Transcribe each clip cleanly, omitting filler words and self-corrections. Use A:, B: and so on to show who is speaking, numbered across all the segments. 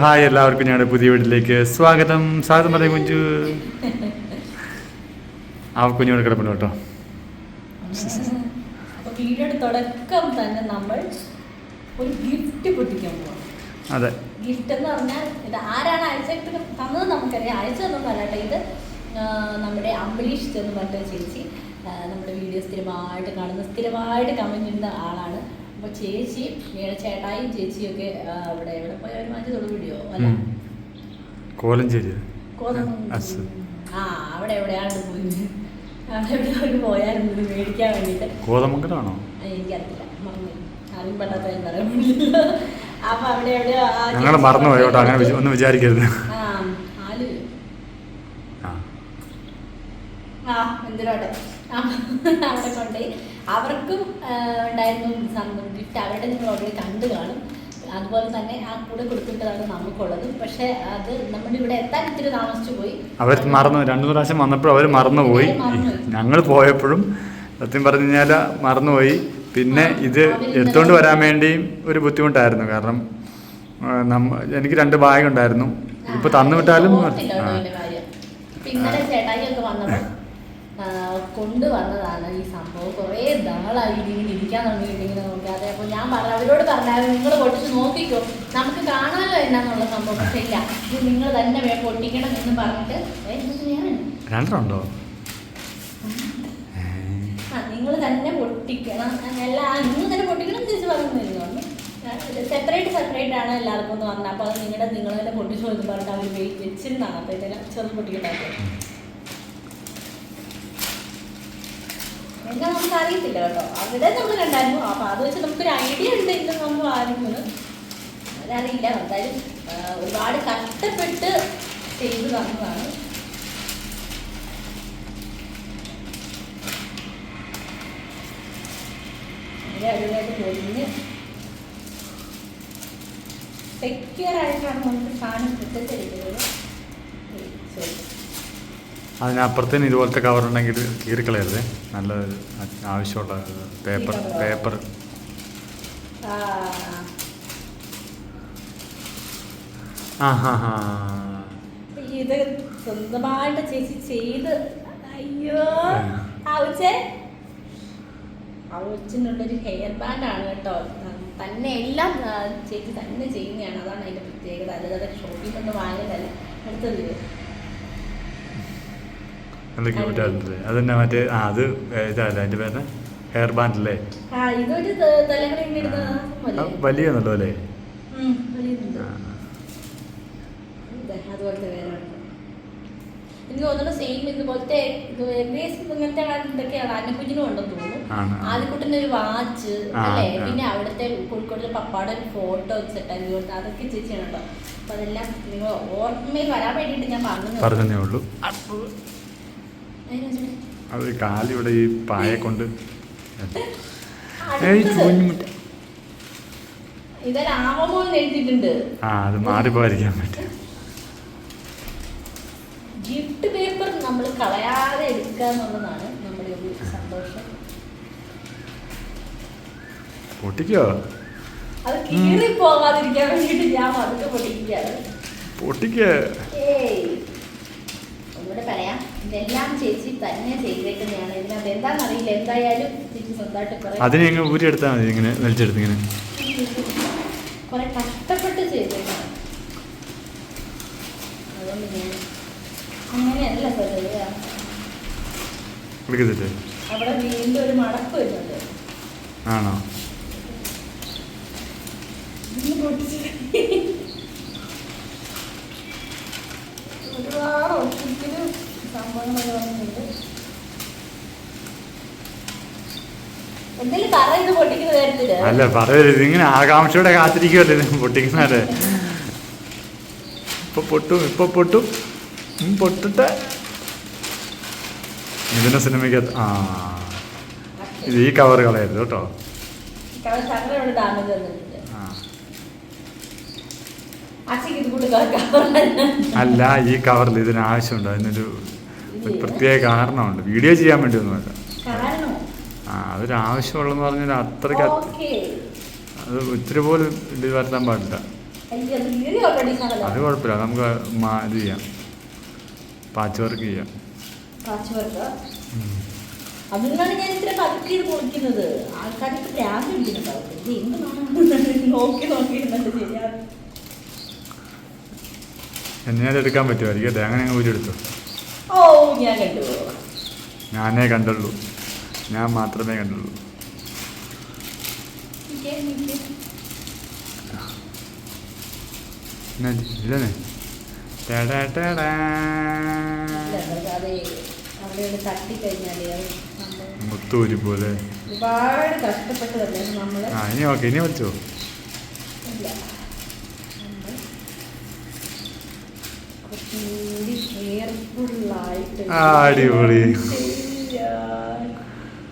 A: Hi, എല്ലാവർക്കും ഞങ്ങളുടെ പുതിയ വീട്ടിലേക്ക് സ്വാഗതം. സ്വാഗതം പറയും കുഞ്ചു. ആ കുഞ്ഞോട് കിടപ്പുണ്ട് കേട്ടോ.
B: വീഡിയോയുടെ തുടക്കം തന്നെ നമ്മൾ ഒരു ഗിഫ്റ്റ് പൊട്ടിക്കാൻ പോവാം.
A: അതെ,
B: ഗിഫ്റ്റ് എന്ന് പറഞ്ഞാൽ ഇത് ആരാണ് അയച്ചിട്ട് തന്നത് നമുക്കറിയാം. അയച്ചതൊന്നും അല്ല കേട്ടോ. ഇത് നമ്മുടെ അംബരീഷ് എന്ന് പറഞ്ഞ ചേച്ചി നമ്മുടെ വീഡിയോ സ്ഥിരമായിട്ട് കമന്റ് ഇടുന്ന ആളാണ്. അപ്പോൾ ചേച്ചി ചേട്ടായും ചേച്ചിയൊക്കെ അവിടെ എവിടെ പോയ ഒരു മാറ്റി തൊടുപിടിയോ അല്ല
A: കോലഞ്ചേരി
B: അവിടെ എവിടെയാണ് പോയി അവിടെ എവിടെ പോയായിരുന്നു മേടിക്കാൻ വേണ്ടിയിട്ട്.
A: കോതമംഗലാണോ
B: എനിക്കറിയില്ല, മറന്നു അറിയും പറ്റാത്ത ഞാൻ പറയാൻ വേണ്ടിയില്ല. അപ്പൊ അവിടെ എവിടെയോ
A: ഞങ്ങൾ മറന്നുപോയി കേട്ടോ. അങ്ങനെ ഒന്നും വിചാരിക്കരുത്.
B: എന്തിനോട്ടെ അവിടെ കൊണ്ടുപോയി അവർക്കും ഉണ്ടായിരുന്നു ഗിഫ്റ്റ്. അവരുടെ നിങ്ങൾ ഓൾറെഡി കണ്ടു കാണും. അതുപോലെ തന്നെ ആ കൂടെ കൊടുത്തിട്ടതാണ് നമുക്കുള്ളത്. പക്ഷെ അത് നമ്മുടെ ഇവിടെ എത്താൻ ഇത്തിരി താമസിച്ചു പോയി.
A: അവർ മറന്നു. 2 പ്രാവശ്യം വന്നപ്പോഴും അവർ മറന്നുപോയി. ഞങ്ങൾ പോയപ്പോഴും സത്യം പറഞ്ഞു കഴിഞ്ഞാൽ മറന്നുപോയി. പിന്നെ ഇത് എടുത്തുകൊണ്ട് വരാൻ വേണ്ടിയും ഒരു ബുദ്ധിമുട്ടായിരുന്നു. കാരണം എനിക്ക് 2 ബാഗ് ഉണ്ടായിരുന്നു. ഇപ്പൊ തന്നുവിട്ടാലും
B: പിന്നെ ചേട്ടായിയൊക്കെ വന്നപ്പോൾ കൊണ്ടുവന്നതാണ് ഈ സംഭവം. കുറേ നാളായി ഇങ്ങനെ ഇരിക്കാൻ തുടങ്ങിയിട്ടിങ്ങനെ നോക്കാതെ. അപ്പോൾ ഞാൻ അവരോട് പറഞ്ഞാൽ നിങ്ങൾ പൊട്ടിച്ച് നോക്കിക്കോ, നമുക്ക് കാണാമല്ലോ എന്നാന്നുള്ള സംഭവം. പക്ഷെ ഇല്ല, ഇത് നിങ്ങൾ തന്നെ പൊട്ടിക്കണം എന്ന് പറഞ്ഞിട്ട്
A: രണ്ടെണ്ണോ
B: നിങ്ങൾ തന്നെ പൊട്ടിക്കണം. അല്ല, നിങ്ങൾ തന്നെ പൊട്ടിക്കണം തിരിച്ച് പറഞ്ഞു. സെപ്പറേറ്റ് ആണ് എല്ലാവർക്കും ഒന്ന് വന്നത്. അപ്പോൾ അത് നിങ്ങൾ തന്നെ പൊട്ടിച്ചു എന്ന് പറഞ്ഞിട്ട് അവർ വെച്ചിരുന്നാണ്. അപ്പോൾ ഇതെല്ലാം ചെറുത് പൊട്ടിക്കണ്ടായിട്ട് എന്താ നമുക്ക് അറിയത്തില്ല കേട്ടോ. അവിടെ നമ്മൾ കണ്ടായിരുന്നു. അപ്പോൾ അത് വെച്ച് നമുക്കൊരു ഐഡിയ ഉണ്ട് ഇത് നമ്മൾ ആരെങ്കിലും അതറിയില്ല. എന്തായാലും ഒരുപാട് കഷ്ടപ്പെട്ട് ചെയ്ത് തന്നതാണ്. അടിപൊളിയായിട്ട് പൊളിഞ്ഞ് സെക്യൂർ ആയിട്ടാണ് നമുക്ക് സാധനം കിട്ടത്തിരിക്കുന്നത്.
A: അതിനപ്പുറത്തേന് ഇതുപോലത്തെ കവർ ഉണ്ടെങ്കിൽ കീറിക്കളയരുത്. നല്ല ആവശ്യമുള്ള പേപ്പർ
B: ഇത് സ്വന്തമായിട്ട് ചേച്ചി ചെയ്ത്. അയ്യോ, ആവശ്യത്തിനുള്ളൊരു ഹെയർ ബാൻഡാണ് കേട്ടോ. തന്നെ എല്ലാം ചേച്ചി തന്നെ ചെയ്യുന്നതാണ്. അതാണ് അതിൻ്റെ പ്രത്യേകത. അല്ലാതെ ഷോപ്പിൽ കൊണ്ട് വാങ്ങുന്നതല്ല. അടുത്തത്
A: നല്ല ക്യൂട്ടായിട്ടുണ്ട്. അതന്നെ മറ്റേ അത് ഇതല്ല അതിൻ്റെ പേര് ഹെയർ ബാൻഡ് അല്ലേ? വലിയ നല്ലോ അല്ലേ?
B: അതുപോലത്തെ വേറെ എനിക്ക് തോന്നുന്നു സെയിം ഇതുപോലത്തെ ഇങ്ങനത്തെ ഇതൊക്കെയാണ് അന്നക്കുഞ്ഞിനും ഉണ്ടെന്ന് തോന്നുന്നു. ആദ്യക്കുട്ടിൻ്റെ ഒരു വാച്ച് അല്ലേ? പിന്നെ അവിടുത്തെ കോഴിക്കോടിലെ പപ്പാടെ ഒരു ഫോട്ടോ സെറ്റാക്കി കൊടുത്ത് അതൊക്കെ ചേച്ചിയാണ് കേട്ടോ. അപ്പൊ അതെല്ലാം നിങ്ങൾ ഓർമ്മയിൽ വരാൻ വേണ്ടിയിട്ട് ഞാൻ
A: പറഞ്ഞേ ഉള്ളൂ. അത് കാലിവിടെ ഈ പായ കൊണ്ട്
B: ഇതാമോ എഴുതിയിട്ടുണ്ട്.
A: അത് മാറിപ്പോയിരിക്കാൻ പറ്റും.
B: ഗിഫ്റ്റ് പേപ്പർ നമ്മൾ കളയാതെ എടുക്കുക എന്നുള്ളതാണ് നമ്മുടെ ഒരു സന്തോഷം.
A: പൊട്ടിക്കോ?
B: അത് കീറി പോകാതിരിക്കാൻ വേണ്ടിയിട്ട് ഞാൻ അതൊക്കെ പൊട്ടിക്കുകയാണ്. ഒന്നുകൂടെ പറയാം, ഇതെല്ലാം ചേച്ചി തന്നെ ചെയ്തേക്കുന്നതാണ്. ഇതിനകത്ത് എന്താണെന്നറിയില്ല. എന്തായാലും ചേച്ചി സ്വന്തമായിട്ട്
A: അതിനെ ഊരി എടുത്താൽ മതി. ഇങ്ങനെ വലിച്ചെടുത്ത് ഇങ്ങനെ
B: കുറെ കഷ്ടപ്പെട്ട് ചെയ്തേക്കാണ്. അതുകൊണ്ട് ഞാൻ അങ്ങനെയല്ല അവിടെ വീണ്ടും ഒരു മടക്ക് വരുന്നുണ്ട്.
A: ആണോ?
B: ഒരുപാട് ഒട്ടിക്കല് സംഭവങ്ങൾ വന്നിട്ടുണ്ട്. എന്തെങ്കിലും പറയുന്നത് പൊട്ടിക്കുന്ന കാര്യത്തില്
A: അല്ല പറയരുത്. ഇങ്ങനെ ആകാംക്ഷയോടെ കാത്തിരിക്കുമല്ലേ പൊട്ടിക്കുന്നല്ലേ? ഇപ്പൊ പൊട്ടും പൊട്ടിട്ട് ഇതിന്റെ സിനിമയ്ക്ക് ഇത് ഈ കവർ കളയരുത് കേട്ടോ. അല്ല, ഈ കവറിൽ ഇതിന് ആവശ്യമുണ്ട്. അതിനൊരു പ്രത്യേക കാരണമുണ്ട്. വീഡിയോ ചെയ്യാൻ വേണ്ടി ഒന്നുമല്ല. അതൊരു ആവശ്യമുള്ളതെന്ന് പറഞ്ഞാൽ അത്രയ്ക്ക് അത് ഇത്തിരി പോലും ഇത് വരുത്താൻ പാടില്ല.
B: അയ്യോ, അത് കീറി ഓൾറെഡി സാധനം.
A: അത് കുഴപ്പമില്ല, നമുക്ക് ഇത് ചെയ്യാം, പാച്ച് വർക്ക് ചെയ്യാം.
B: കാച്ച് വർക്ക് അതുകൊണ്ടാണ് ഞാൻ ഇത്ര പതുക്കി പൊളിക്കുന്നത്. ആൾക്കാർക്ക് പ്രാന്ത് പിടിക്കുന്നുണ്ടാവും. ഇത് എന്ത് നോക്കി നോക്കിയിരുന്നുണ്ട് ചെയ്യാൻ.
A: എന്നെ അത് എടുക്കാൻ പറ്റുമായിരിക്കും. അങ്ങനെ അങ്ങ് ഊരെടുത്തു.
B: ഓ, ഞാൻ കണ്ടു.
A: ഞാനേ കണ്ടുള്ളൂ, ഞാൻ മാത്രമേ കണ്ടുള്ളൂ. ഇല്ലേ മുത്തൂരി പോലെ
B: ഒരുപാട് കഷ്ടപ്പെട്ടതല്ലേ നമ്മള്.
A: ഇനി ഓക്കെ, ഇനി വെച്ചോ. അടിപൊളി.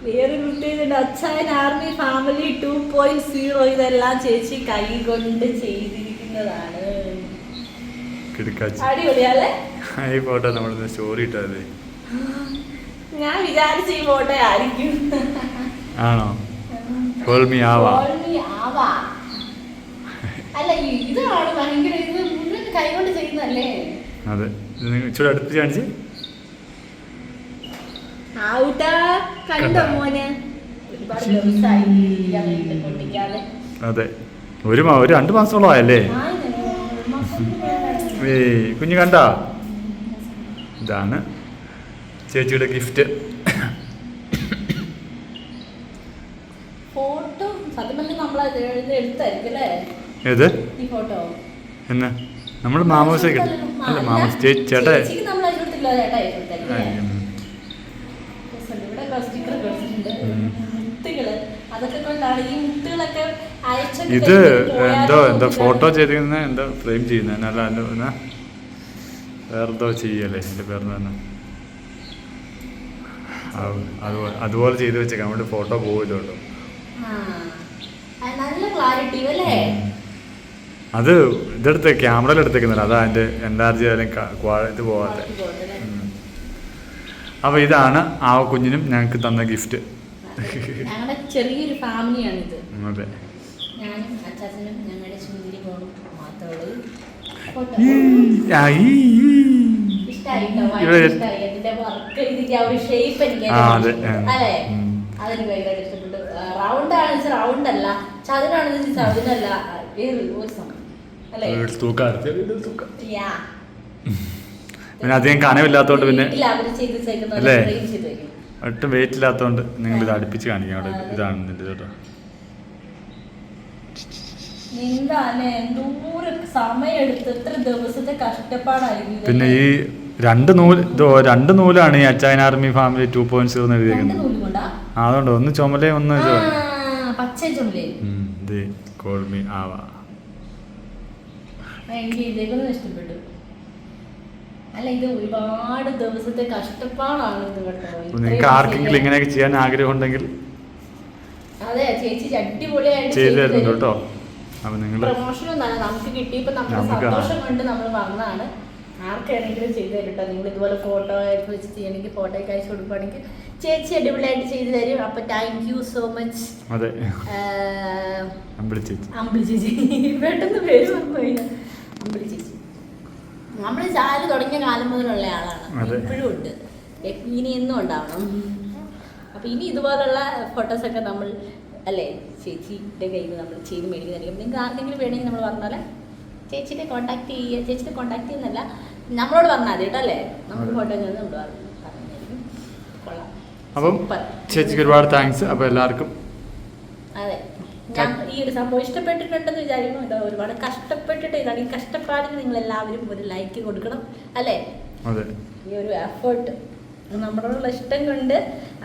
B: വേറെ കുട്ടികളുടെ അച്ചായൻ ആർമി ഫാമിലി 2.0 ഇതെല്ലാം ചേച്ചി കൈ കൊണ്ട് ചെയ്തിരിക്കുന്നതാണ്. അടിപൊളിയല്ലേ?
A: ഈ ഫോട്ടോ നമ്മൾ സ്റ്റോറി ഇട്ടതല്ലേ?
B: ഞാൻ വിചാരിച്ച ഈ ഫോട്ടോ ആയിരിക്കും.
A: ആണോ? ആവാ
B: അല്ല, ഇതാണ് ഭയങ്കര. ഇത് മുഴുവൻ കൈകൊണ്ട് ചെയ്യുന്നല്ലേ?
A: അതെ. ഇച്ചിരി അടുത്ത് കാണിച്ച്.
B: കണ്ടോ മോനെ? ഒരുപാട് ദിവസമായി കൊണ്ടിരിക്കാതെ.
A: അതെ, ഒരു 2 മാസത്തോളം ആയല്ലേ? കുഞ്ഞു കണ്ടോ? ഇതാണ് ചേച്ചിയുടെ ഗിഫ്റ്റ്.
B: ഫോട്ടോ എടുത്തായിരിക്കും.
A: ഏത്
B: ഈ ഫോട്ടോ
A: എന്നാ നമ്മൾ മാമോസ അല്ല, മാമോസ് ചേട്ടാ. ഇത് എന്തോ ഫോട്ടോ ചെയ്തിരുന്ന എന്തോ ഫ്രെയിം ചെയ്യുന്ന അല്ല, എന്താ വേറെന്തോ ചെയ്യല്ലേ എൻ്റെ പേർന്ന് തന്നെ. അതുപോലെ ചെയ്ത് വെച്ചേക്കാം, നമ്മുടെ ഫോട്ടോ പോവില്ലോട്ടോ. അത് ഇതെടുത്ത് ക്യാമറയിൽ എടുത്തേക്കുന്നില്ല, അതാ അതിൻ്റെ എൻലാർജ് ആയാലും ഇത് പോവാതെ. അപ്പൊ ഇതാണ് ആ കുഞ്ഞിനും ഞങ്ങൾക്ക് തന്ന ഗിഫ്റ്റ്.
B: ഞങ്ങളുടെ ചെറിയൊരു ഫാമിലിയാണിത്.
A: അതെ,
B: ഞാനും അച്ചാച്ചനും ഞങ്ങളുടെ സുന്ദരി മോളും മാത്രമേ. റൗണ്ട് അല്ല, ചതുരാണ് ചതുരല്ല.
A: പിന്നെ അധികം കനവില്ലാത്തോണ്ട് പിന്നെ അല്ലേ, ഒട്ടും വെയിറ്റ് ഇല്ലാത്തോണ്ട് നിങ്ങൾ ഇത് അടുപ്പിച്ച് കാണിക്കാം. അവിടെ ഇതാണ് ഇതിന്റെ കേട്ടോ. പിന്നെ ഈ 2 നൂലാണ് ഈ അച്ചായൻ ആർമി ഫാമിലി 2.0 എന്ന് എഴുതിയിരിക്കുന്നത്. അതുകൊണ്ട് ഒന്ന് ചുമലേ ഒന്ന് ആവാ.
B: ഇഷ്ടപ്പെട്ടു. അല്ല, ഇത് ഒരുപാട് ദിവസത്തെ കഷ്ടപ്പാടാണ് ഇത് കേട്ടോ.
A: നിങ്ങൾക്ക് ആർക്കെങ്കിലും ഇങ്ങനെയൊക്കെ ചെയ്യാൻ ആഗ്രഹം ഉണ്ടെങ്കിൽ
B: അതെ, ചേച്ചി അടിപൊളിയായിട്ട്
A: ചെയ്തു തരുന്നുണ്ട് കേട്ടോ. അപ്പൊ നിങ്ങൾ
B: പ്രൊമോഷനൊന്നും നമുക്ക് കിട്ടിയപ്പോൾ നമ്മുടെ സന്തോഷം കൊണ്ട് നമ്മൾ വന്നതാണ്. ആർക്കാണെങ്കിലും ചെയ്തു തരും കേട്ടോ. നിങ്ങൾ ഇതുപോലെ ഫോട്ടോ വെച്ച് ചെയ്യണമെങ്കിൽ ഫോട്ടോയ്ക്ക് അയച്ചു കൊടുക്കുകയാണെങ്കിൽ ചേച്ചി അടിപൊളിയായിട്ട് ചെയ്തു തരും. അപ്പൊ താങ്ക് യു സോ മച്ച്.
A: അതെ,
B: അമ്പിളി ചേച്ചി പെട്ടെന്ന് പേര് പറഞ്ഞു. അമ്പിളി ചേച്ചി നമ്മൾ ചാല് തുടങ്ങിയ കാലം മുതലുള്ള ആളാണ്, ഇപ്പോഴും ഉണ്ട്, ഇനി എന്നും ഉണ്ടാവണം. അപ്പൊ ഇനി ഇതുപോലുള്ള ഫോട്ടോസൊക്കെ നമ്മൾ അല്ലേ ചേച്ചിയുടെ കയ്യിൽ നിന്ന് നമ്മൾ ചെയ്ത് മേടിക്കുന്നതായിരിക്കും. നിങ്ങൾക്ക് ആർക്കെങ്കിലും വേണമെങ്കിൽ നമ്മൾ പറഞ്ഞാൽ ചേച്ചിനെ കോൺടാക്ട് ചെയ്യുക. ചേച്ചിനെ കോൺടാക്ട് ചെയ്യുന്നല്ല, നമ്മളോട് പറഞ്ഞാൽ മതി കേട്ടോ. അല്ലേ, നമുക്ക് ഫോട്ടോ നമ്മൾ പറഞ്ഞായിരിക്കും. കൊള്ളാം.
A: അപ്പം ചേച്ചിക്ക് ഒരുപാട് താങ്ക്സ്. അപ്പോൾ എല്ലാവർക്കും
B: അതെ, ഞാൻ ഈ ഒരു സംഭവം ഇഷ്ടപ്പെട്ടിട്ടുണ്ടെന്ന് വിചാരിക്കുന്നു. ഇത് ഒരുപാട് കഷ്ടപ്പെട്ടിട്ട് ഇതാണ്. ഈ കഷ്ടപ്പാടിന് നിങ്ങൾ എല്ലാവരും ഒരു ലൈക്ക് കൊടുക്കണം അല്ലേ. ഈ ഒരു എഫേർട്ട് നമ്മളോടുള്ള ഇഷ്ടം കൊണ്ട്.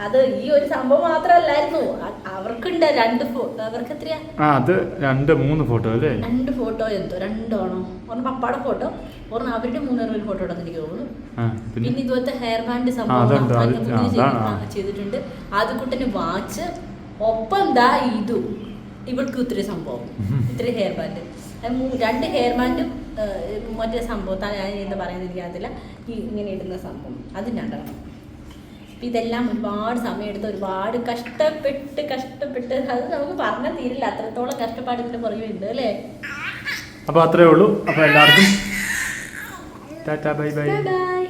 B: അത് ഈ ഒരു സംഭവം മാത്രമല്ലായിരുന്നു, അവർക്കുണ്ട് 2 അവർക്ക് എത്രയാ,
A: അത് 2-3 ഫോട്ടോ അല്ലേ, 2
B: ഫോട്ടോ എന്തോ 2 ആണോ, ഒരെണ്ണം പപ്പാടെ ഫോട്ടോ, ഒരെണ്ണം അവരുടെ 3 ഫോട്ടോ ഉണ്ടെന്ന് എനിക്ക് തോന്നുന്നു. പിന്നെ ഇതുപോലത്തെ ഹെയർ ബാൻഡ് സംഭവം ചെയ്തിട്ടുണ്ട്. ആദ്യക്കുട്ടന് വാച്ച്, ഒപ്പം ദാ ഇതും ഇവൾക്ക് ഇത്തിരി സംഭവം, ഇത്തിരി ഹെയർ ബാൻഡ്, 2 ഹെയർ ബാൻഡും മറ്റേ സംഭവം ഞാൻ എന്താ പറയുന്നത് എനിക്കറിയത്തില്ല, ഈ ഇങ്ങനെ ഇടുന്ന സംഭവം അതും 2. ഇതെല്ലാം ഒരുപാട് സമയമെടുത്ത് ഒരുപാട് കഷ്ടപ്പെട്ട് അത് നമുക്ക് പറഞ്ഞാൽ തീരില്ല, അത്രത്തോളം കഷ്ടപ്പാട് ഇതിൻ്റെ പുറകെ ഉണ്ട് അല്ലേ.
A: അപ്പോൾ അത്രേ ഉള്ളൂ. അപ്പോൾ എല്ലാവർക്കും ടാറ്റാ ബൈ ബൈ.
B: ബൈ.